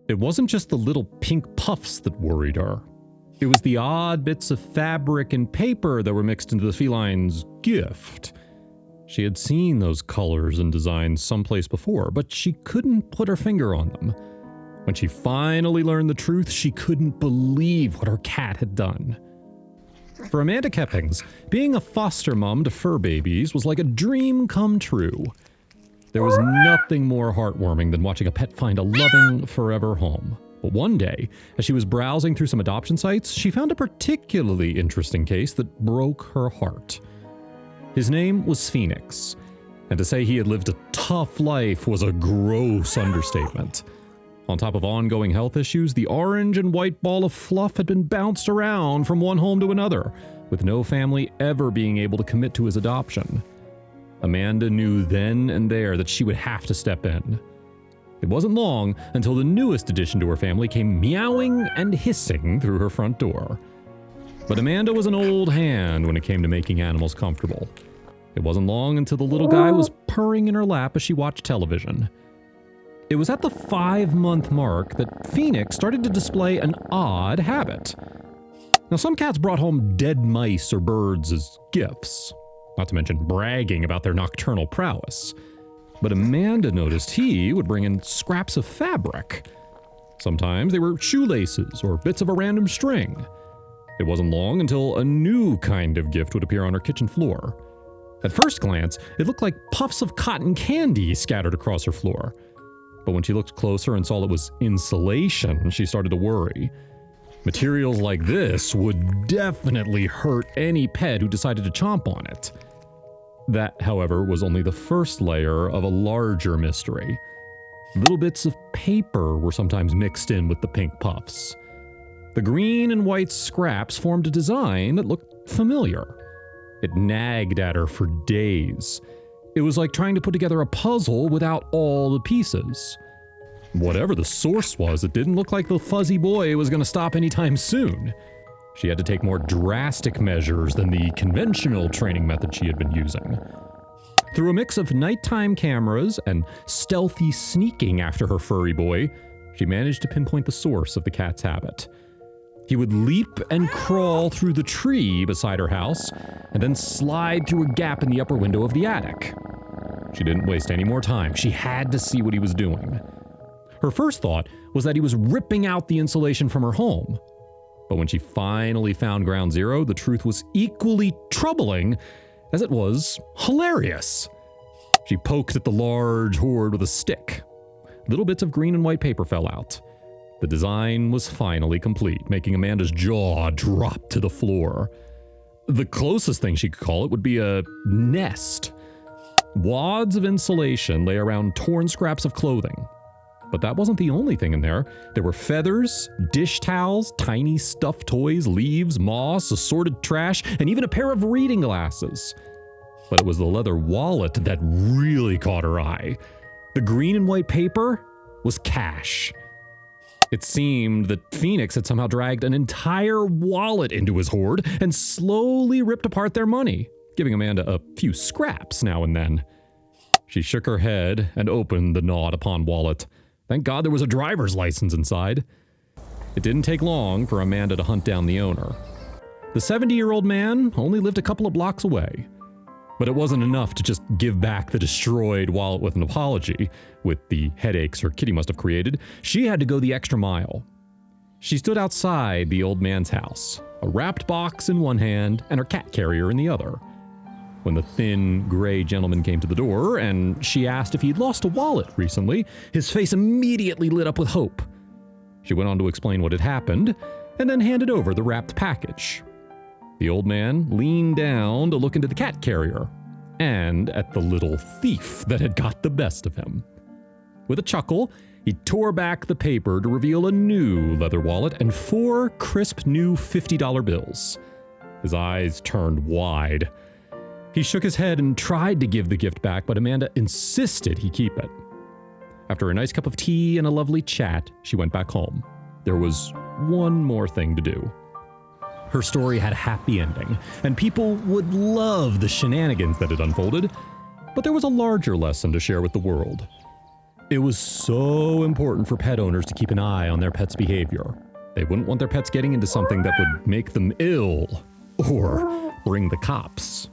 It wasn't just the little pink puffs that worried her. It was the odd bits of fabric and paper that were mixed into the feline's gift. She had seen those colors and designs someplace before, but she couldn't put her finger on them. When she finally learned the truth, she couldn't believe what her cat had done. For Amanda Keppings, being a foster mom to fur babies was like a dream come true. There was nothing more heartwarming than watching a pet find a loving, forever home. But one day, as she was browsing through some adoption sites, she found a particularly interesting case that broke her heart. His name was Phoenix, and to say he had lived a tough life was a gross understatement. On top of ongoing health issues, the orange and white ball of fluff had been bounced around from one home to another, with no family ever being able to commit to his adoption. Amanda knew then and there that she would have to step in. It wasn't long until the newest addition to her family came meowing and hissing through her front door. But Amanda was an old hand when it came to making animals comfortable. It wasn't long until the little guy was purring in her lap as she watched television. It was at the 5-month mark that Phoenix started to display an odd habit. Now, some cats brought home dead mice or birds as gifts, not to mention bragging about their nocturnal prowess. But Amanda noticed he would bring in scraps of fabric. Sometimes they were shoelaces or bits of a random string. It wasn't long until a new kind of gift would appear on her kitchen floor. At first glance, it looked like puffs of cotton candy scattered across her floor. But when she looked closer and saw it was insulation, she started to worry. Materials like this would definitely hurt any pet who decided to chomp on it. That, however, was only the first layer of a larger mystery. Little bits of paper were sometimes mixed in with the pink puffs. The green and white scraps formed a design that looked familiar. It nagged at her for days. It was like trying to put together a puzzle without all the pieces. Whatever the source was, it didn't look like the fuzzy boy was going to stop anytime soon. She had to take more drastic measures than the conventional training method she had been using. Through a mix of nighttime cameras and stealthy sneaking after her furry boy, she managed to pinpoint the source of the cat's habit. He would leap and crawl through the tree beside her house, and then slide through a gap in the upper window of the attic. She didn't waste any more time. She had to see what he was doing. Her first thought was that he was ripping out the insulation from her home. But when she finally found ground zero, the truth was equally troubling as it was hilarious. She poked at the large hoard with a stick. Little bits of green and white paper fell out. The design was finally complete, making Amanda's jaw drop to the floor. The closest thing she could call it would be a nest. Wads of insulation lay around torn scraps of clothing. But that wasn't the only thing in there. There were feathers, dish towels, tiny stuffed toys, leaves, moss, assorted trash, and even a pair of reading glasses. But it was the leather wallet that really caught her eye. The green and white paper was cash. It seemed that Phoenix had somehow dragged an entire wallet into his hoard and slowly ripped apart their money, giving Amanda a few scraps now and then. She shook her head and opened the gnawed-upon wallet. Thank God there was a driver's license inside. It didn't take long for Amanda to hunt down the owner. The 70-year-old man only lived a couple of blocks away. But it wasn't enough to just give back the destroyed wallet with an apology. With the headaches her kitty must have created, she had to go the extra mile. She stood outside the old man's house, a wrapped box in one hand and her cat carrier in the other. When the thin, gray gentleman came to the door and she asked if he'd lost a wallet recently, his face immediately lit up with hope. She went on to explain what had happened and then handed over the wrapped package. The old man leaned down to look into the cat carrier and at the little thief that had got the best of him. With a chuckle, he tore back the paper to reveal a new leather wallet and 4 crisp new $50 bills. His eyes turned wide. He shook his head and tried to give the gift back, but Amanda insisted he keep it. After a nice cup of tea and a lovely chat, she went back home. There was one more thing to do. Her story had a happy ending, and people would love the shenanigans that had unfolded, but there was a larger lesson to share with the world. It was so important for pet owners to keep an eye on their pet's behavior. They wouldn't want their pets getting into something that would make them ill or bring the cops.